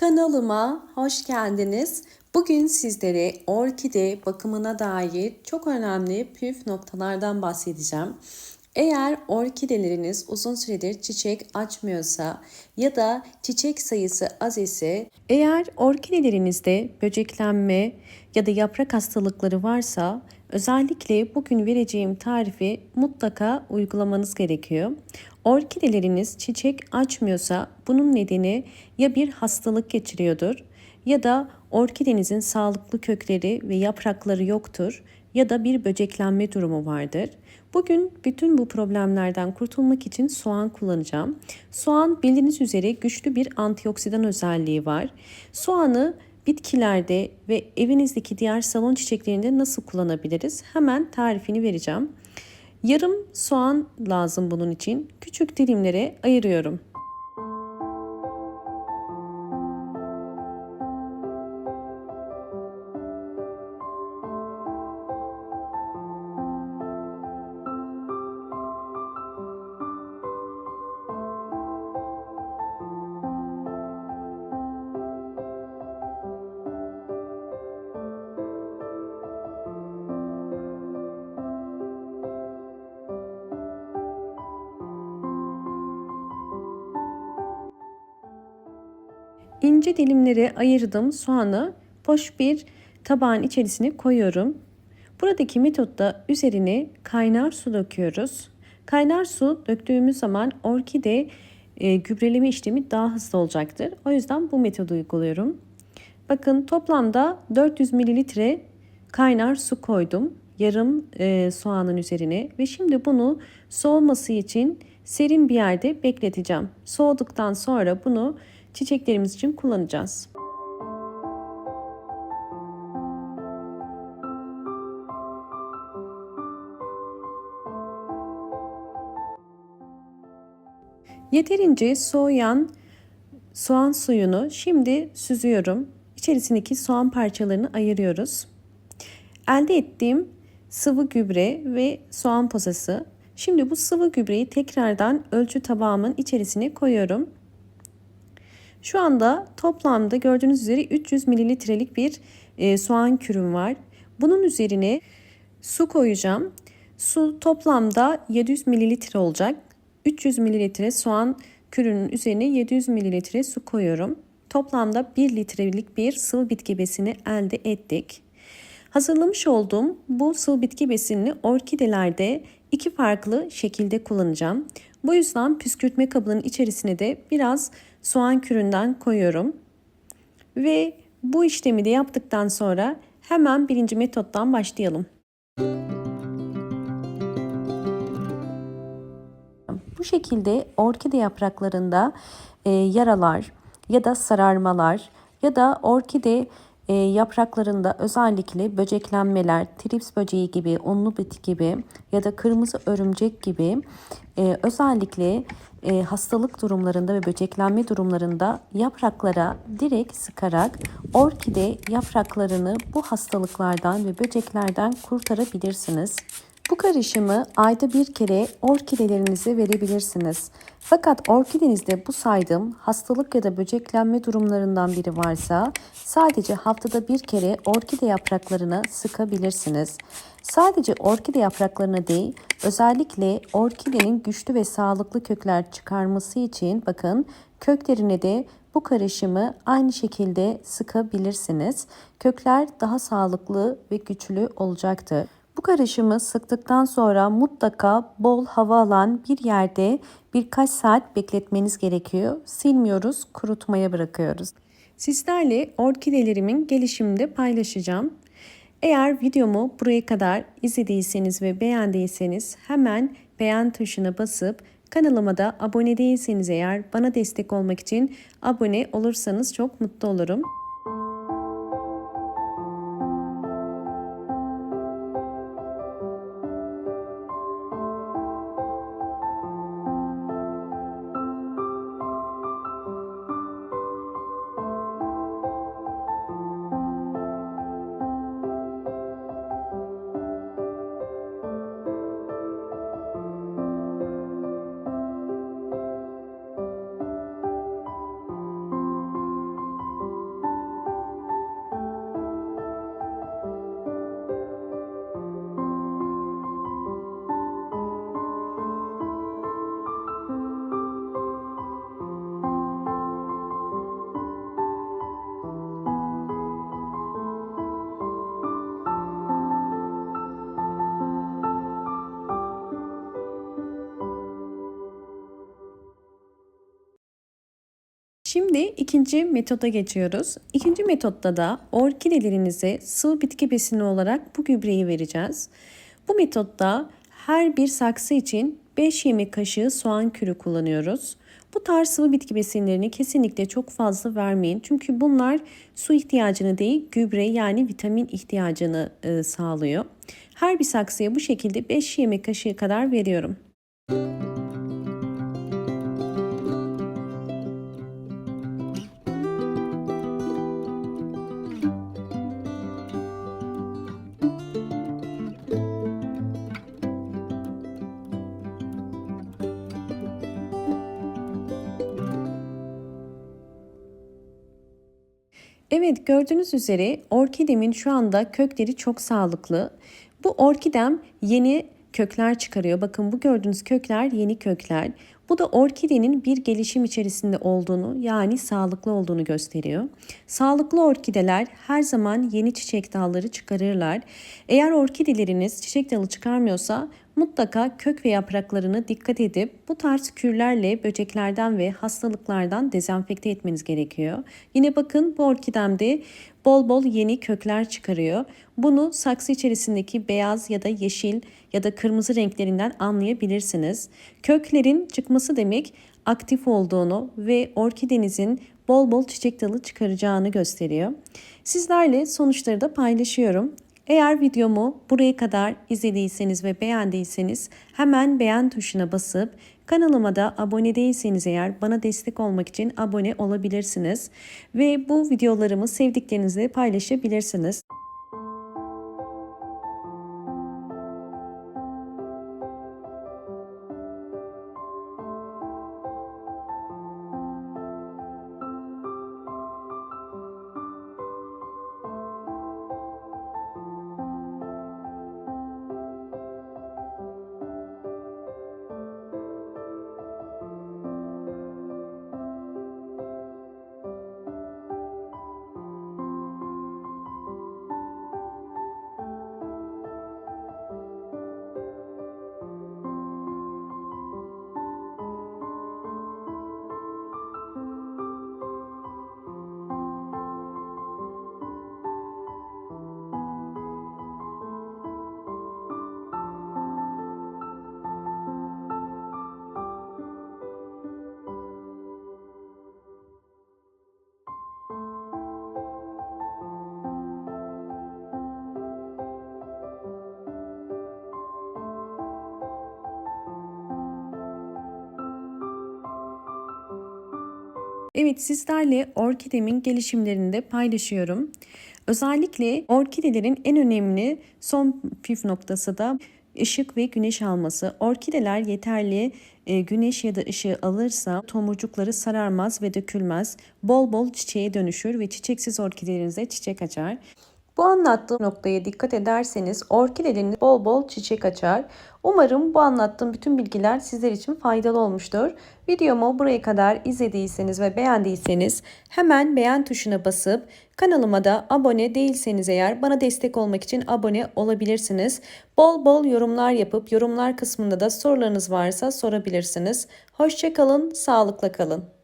Kanalıma hoş geldiniz. Bugün sizlere orkide bakımına dair çok önemli püf noktalardan bahsedeceğim. Eğer orkideleriniz uzun süredir çiçek açmıyorsa ya da çiçek sayısı az ise, eğer orkidelerinizde böceklenme ya da yaprak hastalıkları varsa özellikle bugün vereceğim tarifi mutlaka uygulamanız gerekiyor. Orkideleriniz çiçek açmıyorsa bunun nedeni ya bir hastalık geçiriyordur ya da orkidenizin sağlıklı kökleri ve yaprakları yoktur ya da bir böceklenme durumu vardır. Bugün bütün bu problemlerden kurtulmak için soğan kullanacağım. Soğan bildiğiniz üzere güçlü bir antioksidan özelliği var. Soğanı bitkilerde ve evinizdeki diğer salon çiçeklerinde nasıl kullanabiliriz? Hemen tarifini vereceğim. Yarım soğan lazım bunun için. Küçük dilimlere ayırıyorum. İnce dilimlere ayırdım soğanı boş bir tabağın içerisine koyuyorum. Buradaki metotta üzerine kaynar su döküyoruz. Kaynar su döktüğümüz zaman orkide gübreleme işlemi daha hızlı olacaktır. O yüzden bu metodu uyguluyorum. Bakın toplamda 400 mililitre kaynar su koydum. Yarım soğanın üzerine ve şimdi bunu soğuması için serin bir yerde bekleteceğim. Soğuduktan sonra bunu çiçeklerimiz için kullanacağız. Yeterince soğuyan soğan suyunu şimdi süzüyorum. İçerisindeki soğan parçalarını ayırıyoruz. Elde ettiğim sıvı gübre ve soğan posası. Şimdi bu sıvı gübreyi tekrardan ölçü tabağımın içerisine koyuyorum. Şu anda toplamda gördüğünüz üzere 300 mililitrelik bir soğan kürüm var. Bunun üzerine su koyacağım. Su toplamda 700 mililitre olacak. 300 mililitre soğan kürünün üzerine 700 mililitre su koyuyorum. Toplamda 1 litrelik bir sıvı bitki besini elde ettik. Hazırlamış olduğum bu sıvı bitki besinini orkidelerde iki farklı şekilde kullanacağım. Bu yüzden püskürtme kabının içerisine de biraz soğan küründen koyuyorum. Ve bu işlemi de yaptıktan sonra hemen birinci metottan başlayalım. Bu şekilde orkide yapraklarında yaralar ya da sararmalar ya da orkide yapraklarında özellikle böceklenmeler, trips böceği gibi, unlu bit gibi ya da kırmızı örümcek gibi özellikle hastalık durumlarında ve böceklenme durumlarında yapraklara direkt sıkarak orkide yapraklarını bu hastalıklardan ve böceklerden kurtarabilirsiniz. Bu karışımı ayda bir kere orkidelerinize verebilirsiniz. Fakat orkidenizde bu saydığım hastalık ya da böceklenme durumlarından biri varsa sadece haftada bir kere orkide yapraklarına sıkabilirsiniz. Sadece orkide yapraklarına değil, özellikle orkidenin güçlü ve sağlıklı kökler çıkarması için bakın köklerine de bu karışımı aynı şekilde sıkabilirsiniz. Kökler daha sağlıklı ve güçlü olacaktır. Bu karışımı sıktıktan sonra mutlaka bol hava alan bir yerde birkaç saat bekletmeniz gerekiyor. Silmiyoruz, kurutmaya bırakıyoruz. Sizlerle orkidelerimin gelişimini de paylaşacağım. Eğer videomu buraya kadar izlediyseniz ve beğendiyseniz hemen beğen tuşuna basıp kanalıma da abone değilseniz eğer bana destek olmak için abone olursanız çok mutlu olurum. Şimdi ikinci metoda geçiyoruz. İkinci metotta da orkidelerinize sıvı bitki besini olarak bu gübreyi vereceğiz. Bu metotta her bir saksı için 5 yemek kaşığı soğan kürü kullanıyoruz. Bu tarz sıvı bitki besinlerini kesinlikle çok fazla vermeyin. Çünkü bunlar su ihtiyacını değil, gübre yani vitamin ihtiyacını sağlıyor. Her bir saksıya bu şekilde 5 yemek kaşığı kadar veriyorum. Evet, gördüğünüz üzere orkidemin şu anda kökleri çok sağlıklı. Bu orkidem yeni kökler çıkarıyor. Bakın bu gördüğünüz kökler yeni kökler. Bu da orkidenin bir gelişim içerisinde olduğunu yani sağlıklı olduğunu gösteriyor. Sağlıklı orkideler her zaman yeni çiçek dalları çıkarırlar. Eğer orkideleriniz çiçek dalı çıkarmıyorsa mutlaka kök ve yapraklarını dikkat edip bu tarz kürlerle böceklerden ve hastalıklardan dezenfekte etmeniz gerekiyor. Yine bakın bu orkidemde bol bol yeni kökler çıkarıyor. Bunu saksı içerisindeki beyaz ya da yeşil ya da kırmızı renklerinden anlayabilirsiniz. Köklerin çıkması demek aktif olduğunu ve orkidenizin bol bol çiçek dalı çıkaracağını gösteriyor. Sizlerle sonuçları da paylaşıyorum. Eğer videomu buraya kadar izlediyseniz ve beğendiyseniz hemen beğen tuşuna basıp kanalıma da abone değilseniz eğer bana destek olmak için abone olabilirsiniz. Ve bu videolarımı sevdiklerinizle paylaşabilirsiniz. Evet, sizlerle orkidemin gelişimlerini de paylaşıyorum. Özellikle orkidelerin en önemli son püf noktası da ışık ve güneş alması. Orkideler yeterli güneş ya da ışığı alırsa tomurcukları sararmaz ve dökülmez. Bol bol çiçeğe dönüşür ve çiçeksiz orkidelerinize çiçek açar. Bu anlattığım noktaya dikkat ederseniz orkideleriniz bol bol çiçek açar. Umarım bu anlattığım bütün bilgiler sizler için faydalı olmuştur. Videomu buraya kadar izlediyseniz ve beğendiyseniz hemen beğen tuşuna basıp kanalıma da abone değilseniz eğer bana destek olmak için abone olabilirsiniz. Bol bol yorumlar yapıp yorumlar kısmında da sorularınız varsa sorabilirsiniz. Hoşça kalın, sağlıkla kalın.